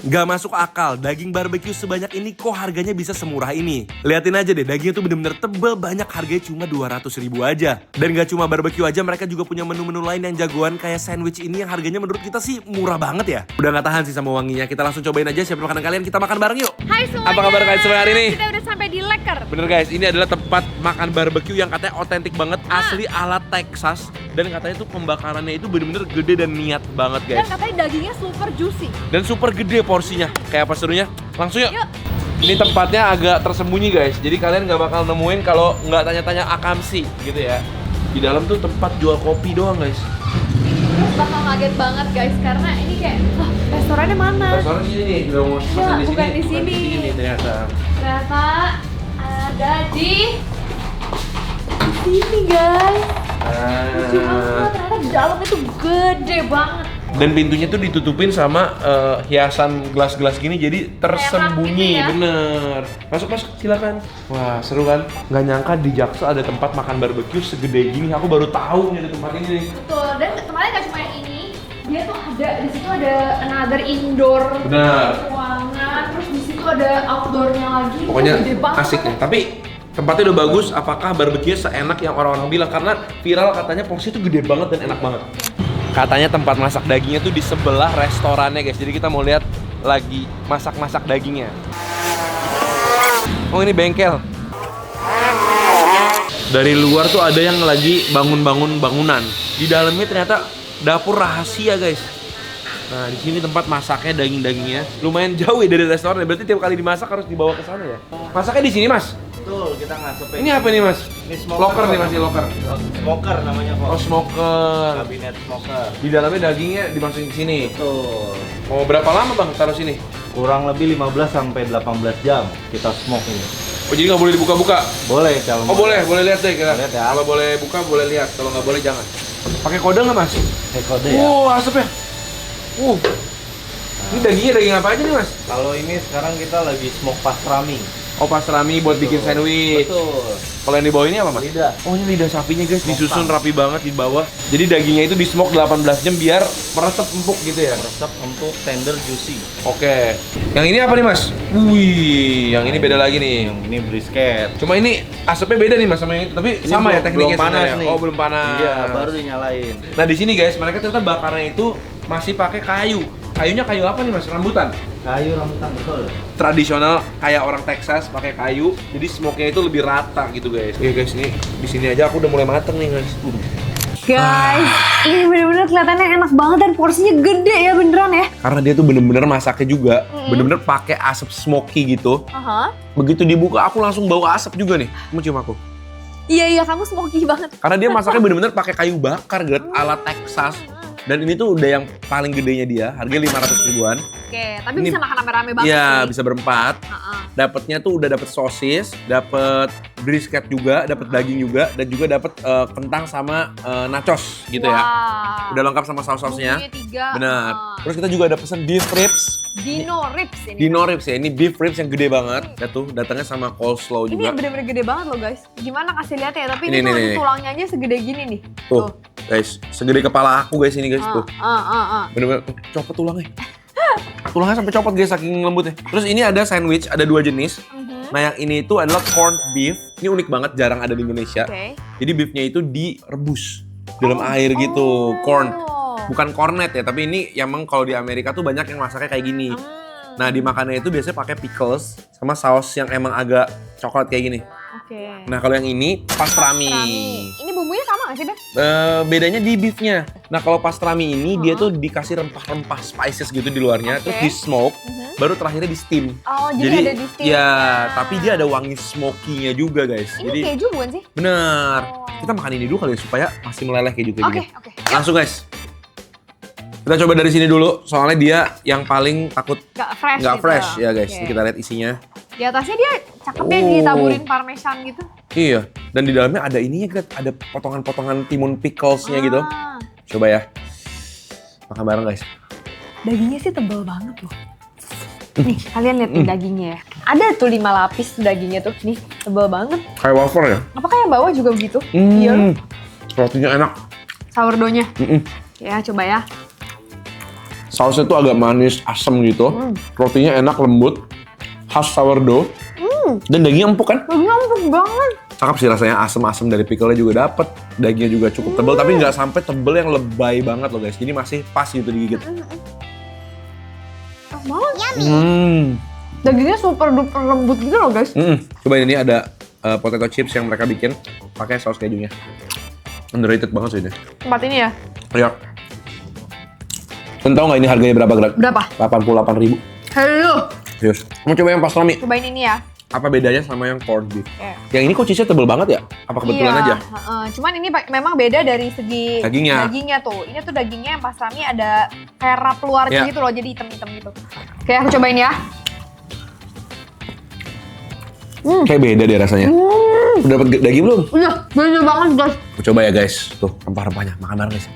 Gak masuk akal, daging barbeque sebanyak ini kok harganya bisa semurah ini. Liatin aja deh, dagingnya tuh bener-bener tebel, banyak, harganya cuma 200.000 aja. Dan gak cuma barbeque aja, mereka juga punya menu-menu lain yang jagoan kayak sandwich ini yang harganya menurut kita sih murah banget ya. Udah gak tahan sih sama wanginya, kita langsung cobain aja siapin makanan kalian, kita makan bareng yuk. Hai semuanya. Apa kabar kalian semua hari ini? Kita udah sampai di Lekker. Bener guys, ini adalah tempat makan barbeque yang katanya otentik banget, asli ala Texas. Dan katanya tuh pembakarannya itu bener-bener gede dan niat banget guys. Dan katanya dagingnya super juicy. Dan super gede porsinya. Kayak apa serunya? Langsung yuk. Yuk. Ini tempatnya agak tersembunyi guys. Jadi kalian nggak bakal nemuin kalau nggak tanya-tanya akamsi gitu ya. Di dalam tuh tempat jual kopi doang guys. Bakal kaget banget guys karena ini kayak restorannya mana? Restoran ini nih, udah mau pesan di sini. bukan di sini. Bukan di sini ternyata. Ternyata ada di sini guys. Lucu banget, ternyata di dalamnya tuh gede banget. Dan pintunya tuh ditutupin sama hiasan gelas-gelas gini, jadi tersembunyi, Kayak rak gitu ya. bener. Masuk silakan. Wah seru kan? Nggak nyangka di Jaksel ada tempat makan barbeque segede gini. Aku baru tahu nih ada tempat ini nih. Betul, dan kemarin gak cuma yang ini, dia tuh ada, di situ ada another indoor Benar. ruangan, terus di situ ada outdoornya lagi. Pokoknya Gede banget. asik ya. Tapi tempatnya udah bagus. Apakah barbeque seenak yang orang-orang bilang? Karena viral katanya porsi itu gede banget dan enak banget. Katanya tempat masak dagingnya tuh di sebelah restorannya guys. Jadi kita mau lihat lagi masak-masak dagingnya. Oh ini bengkel. Dari luar tuh ada yang lagi bangun-bangun bangunan. Di dalamnya ternyata dapur rahasia guys. Nah di sini tempat masaknya daging-dagingnya lumayan jauh ya dari restoran. Berarti tiap kali dimasak harus dibawa ke sana ya. Masaknya di sini mas. Betul, kita ngasepin. Ini apa nih mas? Ini smoker. Locker nih masih locker. Smoker namanya kok. Oh smoker. Kabinet smoker. Di dalamnya dagingnya dimasukin ke sini. Betul. Mau berapa lama bang taruh sini? Kurang lebih 15 sampai 18 jam kita smoke ini. Oh jadi nggak boleh dibuka-buka? Boleh kalau Oh boleh lihat deh kita. Lihat ya. Kalau boleh buka boleh lihat, kalau nggak boleh jangan. Pakai kode nggak mas? kode ya. Asapnya. Ini dagingnya daging apa aja nih mas? Kalau ini sekarang kita lagi smoke pastrami. Oh pastrami buat bikin sandwich. Betul. Kalau yang di bawah ini apa mas? Lidah. Oh ini lidah sapinya guys, disusun Smoke. rapi banget di bawah. Jadi dagingnya itu di smoke 18 jam biar meresap empuk gitu ya. Resep untuk tender juicy. Oke. Yang ini apa nih mas? Wih, yang ini beda lagi nih. Yang ini brisket. Cuma ini asapnya beda nih mas sama yang itu, tapi Ini sama ya belum- tekniknya belum panas sebenarnya? nih. Oh belum panas. Iya, baru dinyalain. Nah di sini guys, mereka ternyata bakarnya itu masih pakai kayu. Kayunya kayu apa nih mas? Rambutan. Kayu rambutan betul. Tradisional kayak orang Texas pakai kayu, jadi smoke-nya itu lebih rata gitu guys. Oke guys, ini di sini aja aku udah mulai mateng nih guys. Guys, ini bener-bener kelihatannya enak banget dan porsinya gede ya beneran ya. Karena dia tuh bener-bener masaknya juga, bener-bener pakai asap smoky gitu. Aha. Begitu dibuka aku langsung bawa asap juga nih. Kamu cium aku. Iya, kamu smoky banget. Karena dia masaknya bener-bener pakai kayu bakar, Gret, ala Texas. Dan ini tuh udah yang paling gedenya dia, harganya 500 ribuan. Oke, tapi Ini- bisa makan rame-rame banget Iya, sih. bisa berempat. Heeh. Dapatnya tuh udah dapet sosis, dapet brisket juga, dapet daging juga, dan juga dapet kentang sama nachos gitu ya. Wow. Udah lengkap sama saus-sausnya. Bumbunya 3. Benar. Terus kita juga ada pesan beef ribs. Dino ribs ini. Dino ribs ya, ini beef ribs yang gede banget. Ya tuh, datangnya sama coleslaw Ini juga. bener-bener gede banget loh guys. Gimana kasih lihat ya, tapi Ini, ini tuh nih. tulangnya aja segede gini nih. Tuh, guys, segede kepala aku guys ini guys tuh. Bener-bener tuh, copot tulangnya. Tulangnya sampai copot guys saking lembutnya. Terus ini ada sandwich, ada 2 jenis. Nah yang ini itu adalah corned beef. Ini unik banget, jarang ada di Indonesia. Oke. Jadi beefnya itu direbus dalam air gitu, corn. Bukan cornet ya, tapi ini emang kalau di Amerika tuh banyak yang masaknya kayak gini. Nah dimakannya itu biasanya pakai pickles sama saus yang emang agak coklat kayak gini. Oke. Nah kalau yang ini pastrami. Ini bumbunya sama nggak sih, Beb? Bedanya di beefnya. Nah kalau pastrami ini dia tuh dikasih rempah-rempah spices gitu di luarnya, terus Oke. di smoke, baru terakhirnya di steam. Oh, jadi ada di steam. ya, tapi dia ada wangi smoky-nya juga guys. Ini Jadi keju bukan sih? bener. Oh. Kita makan ini dulu kali ya supaya masih meleleh keju kayak Oke, gini. oke. Langsung guys. Kita coba dari sini dulu, soalnya dia yang paling takut Nggak fresh nggak gitu. fresh ya guys. Oke. Ini kita lihat isinya. Di atasnya dia cakep deh Oh. ditaburin parmesan gitu. Iya. Dan di dalamnya ada ininya, Gret. Ada potongan-potongan timun picklesnya gitu. Ah. Coba ya. Makan bareng guys. Dagingnya sih tebel banget loh. Nih, kalian lihat nih dagingnya ya. Ada tuh 5 lapis dagingnya tuh. Nih, tebel banget. Kayak wafer ya? Apakah yang bawah juga begitu? Iya. loh. Rotinya enak. Sourdough-nya. Ya, coba ya. Sausnya tuh agak manis, asem gitu. Rotinya enak, lembut. Khas sourdough. Dan dagingnya empuk kan? Dagingnya empuk banget. Cakep sih rasanya, asem-asem dari pickle-nya juga dapet. Dagingnya juga cukup tebel, tapi nggak sampai tebel yang lebay banget loh guys. Jadi masih pas gitu digigit. Enak banget. Dagingnya super duper lembut gitu loh guys. Coba ini ada potato chips yang mereka bikin pakai saus kejunya. Underrated banget sih ini. Tempat ini ya. Ya. Kalian tahu nggak ini harganya berapa, Greg? Berapa? 88.000. Halo. Serius. Mau coba yang pastrami? Cobain ini ya. Apa bedanya sama yang corned beef? Oke. Yang ini kok cheese-nya tebel banget ya? Apa kebetulan Iya, aja? Cuman ini memang beda dari segi Dagingnya. tuh. Ini tuh dagingnya yang pastrami ada kayak rap luarnya Iya. gitu loh, jadi hitam-hitam gitu. Oke, aku cobain ya. Kayak beda deh rasanya. Udah dapet daging belum? Udah, beda banget guys. Aku coba ya guys. Tuh, rempah-rempahnya. Makan bareng guys.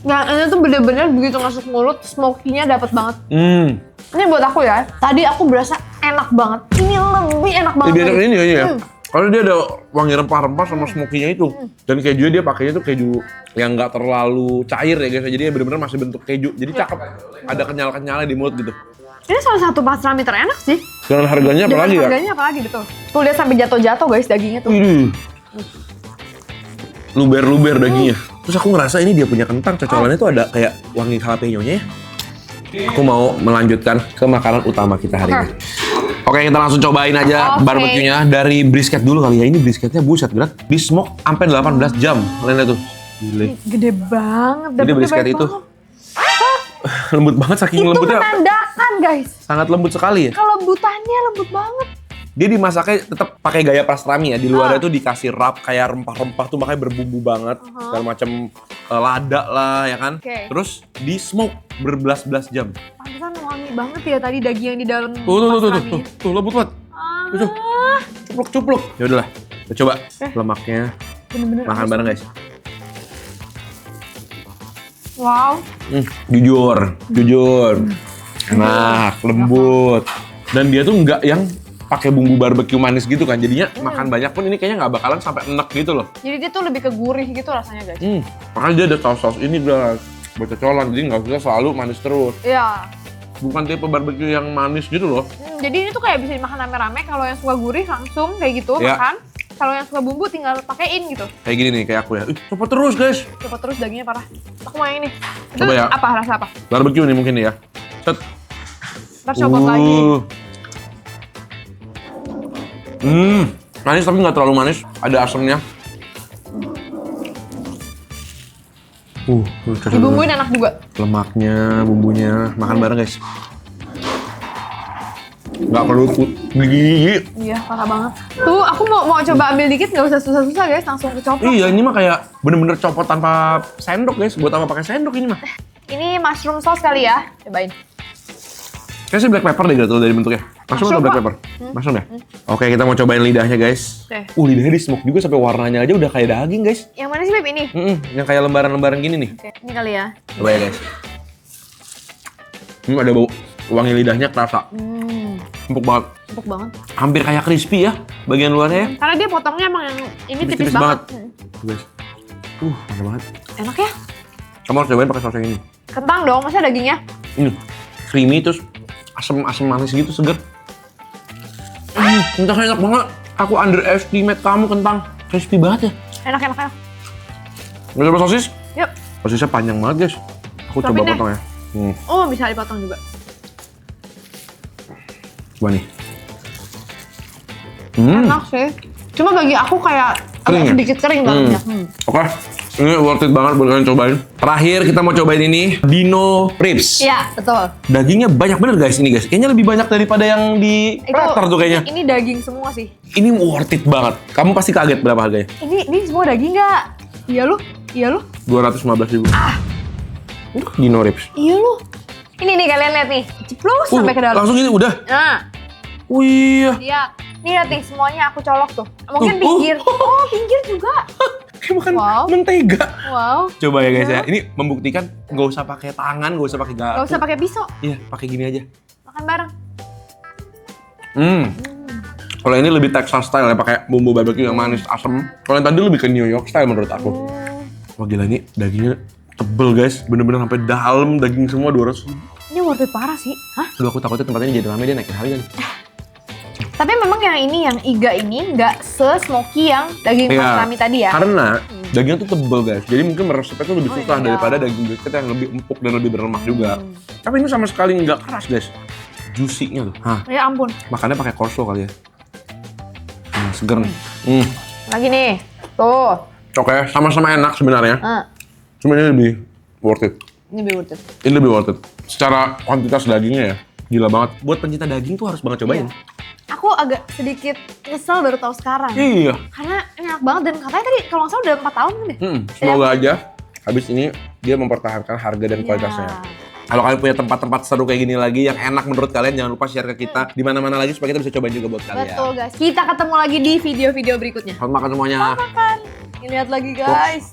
Yang ini tuh bener-bener begitu masuk mulut, smoky-nya dapet banget. Hmm. Ini buat aku ya. Tadi aku berasa enak banget. Ini lebih enak banget. Lebih enak lagi. ini ya. Karena dia ada wangi rempah-rempah sama smoky-nya itu. Dan kejunya dia pakainya tuh keju yang nggak terlalu cair ya guys. Jadi bener-bener masih bentuk keju. Jadi cakep. Ada kenyal-kenyalnya di mulut gitu. Ini salah satu pastrami terenak sih. Dengan harganya Dengan apalagi ya? harganya apalagi betul. Tuh lihat sampai jatuh-jatuh guys dagingnya tuh. Wih. Luber-luber dagingnya. Terus aku ngerasa ini dia punya kentang, cocolannya tuh ada kayak wangi jalapeno-nya ya. Aku mau melanjutkan ke makanan utama kita hari ini. Oke, kita langsung cobain aja Oke. barbeque-nya dari brisket dulu kali ya. Ini brisketnya buset, Grak. Di smoke sampai 18 jam. Kalian lihat tuh. Gile. Gede banget. Jadi dapetnya brisket banyak itu banget. lembut banget, saking Itu lembutnya. menandakan guys. Sangat lembut sekali ya. Kelembutannya lembut banget. Dia dimasaknya tetap pakai gaya pastrami ya. Di luarnya tuh dikasih wrap kayak rempah-rempah tuh makanya berbumbu banget. Segala macam lada lah ya kan. Oke. Terus di smoke berbelas-belas jam. Pantesan wangi banget ya tadi daging yang di dalam Tuh, pastrami. tuh, lembut banget. Tuh, cupluk. Ya udahlah, kita coba lemaknya. Bener-bener Makan bareng guys. wow. Jujur. Enak, lembut. Dan dia tuh nggak yang pakai bumbu barbeque manis gitu kan. Jadinya makan banyak pun ini kayaknya nggak bakalan sampai enek gitu loh. Jadi dia tuh lebih ke gurih gitu rasanya guys. Makanya dia ada saus-saus ini guys. Buat cocolan, jadi nggak usah selalu manis terus. Iya. Bukan tipe barbeque yang manis gitu loh. Jadi ini tuh kayak bisa dimakan rame-rame. Kalau yang suka gurih langsung kayak gitu Iya. makan. Kalau yang suka bumbu tinggal pakein gitu. Kayak gini nih, kayak aku ya. Cepet terus guys. Coba terus dagingnya parah. Aku mau yang ini. Itu Coba ya. apa? Rasa apa? Barbeque nih mungkin nih ya. Set. Ntar copot lagi. Manis tapi nggak terlalu manis. Ada asamnya. Cocok Dibumbuin enak juga. lemaknya, bumbunya, makan bareng guys. Nggak perlu gigi. Iya, parah banget. Tuh, aku mau coba ambil dikit, nggak usah susah-susah guys, langsung kecopot. Iya, ini mah kayak bener-bener copot tanpa sendok guys. Buat apa pakai sendok ini mah? Ini mushroom sauce kali ya, cobain. Kayaknya sih black pepper deh gitu dari bentuknya. Mushroom atau black pepper? Mushroom ya? Oke, kita mau cobain lidahnya guys. Oke. Lidahnya di smoke juga sampai warnanya aja udah kayak daging guys. Yang mana sih Beb ini? Yang kayak lembaran-lembaran gini nih. Oke, ini kali ya. Coba ya guys. Ini ada bau wangi lidahnya kerasa. Empuk banget. Empuk banget. Hampir kayak crispy ya bagian luarnya ya. Karena dia potongnya emang yang ini tipis Tipis banget. Tuh, guys. Mantap banget. Enak ya? Kamu harus cobain pakai saus yang ini. Kentang dong, masa dagingnya? Ini creamy terus asam manis gitu seger. Kentangnya enak banget. Aku underestimate kamu kentang. Crispy banget ya. Enak. Mau coba sosis? Yuk. Sosisnya panjang banget guys. Aku coba Suapin deh. potong ya. Oh, bisa dipotong juga. Coba nih. Enak sih. Cuma bagi aku kayak Kering agak ya? sedikit kering banget. Oke. Ini worth it banget buat kalian cobain. Terakhir kita mau cobain ini Dino Ribs. Iya, betul. Dagingnya banyak bener guys ini guys. Kayaknya lebih banyak daripada yang di platter tuh kayaknya. Ini daging semua sih. Ini worth it banget. Kamu pasti kaget berapa harganya? Ini semua daging nggak? Iya lu? 215.000. Dino Ribs. Iya lu. Ini nih kalian lihat nih. Ceplus sampai ke dalam. Langsung ini udah. Nah, Wih. lihat. Nih lihat nih semuanya aku colok tuh. Mungkin Tuh. pinggir. Oh, pinggir juga. Kayak makan Wow. mentega. Wow. Coba ya guys ya. Ini membuktikan nggak usah pakai tangan, nggak usah pakai garpu. Gak usah pakai pisau. Iya, pakai gini aja. Makan bareng. Kalau ini lebih Texas style ya, pakai bumbu barbecue yang manis, asem. Kalau yang tadi lebih ke New York style menurut aku. Wah gila ini dagingnya Tebel guys, bener-bener sampai dalam daging semua 200 ribu. Ini worth it parah sih. Hah? Aduh aku takutnya tempat ini jadi rame dia naikin harga nih. Tapi memang yang ini, yang iga ini nggak se-smoky yang daging Iya. pastrami tadi ya? Karena dagingnya tuh tebel guys, jadi mungkin meresepnya tuh lebih susah iya. daripada daging brisket yang lebih empuk dan lebih berlemak juga. Tapi ini sama sekali nggak keras guys, juicy-nya tuh. Hah, Ya ampun. makannya pakai coleslaw kali ya. Seger nih. Lagi nih. Tuh. Oke, sama-sama enak sebenarnya. Cuma ini lebih worth it. Ini lebih worth it. Ini lebih worth it. Secara kuantitas dagingnya ya, gila banget. Buat pencinta daging tuh harus banget cobain. Aku agak sedikit nyesel baru tahu sekarang. Iya. Karena enak banget dan katanya tadi kalau nggak salah udah 4 tahun kan deh. Semoga aja habis ini dia mempertahankan harga dan kualitasnya. Kalau kalian punya tempat-tempat seru kayak gini lagi yang enak menurut kalian, jangan lupa share ke kita di mana-mana lagi supaya kita bisa cobain juga buat kalian. Betul guys. Kita ketemu lagi di video-video berikutnya. Selamat makan semuanya. Makan. Lihat lagi guys.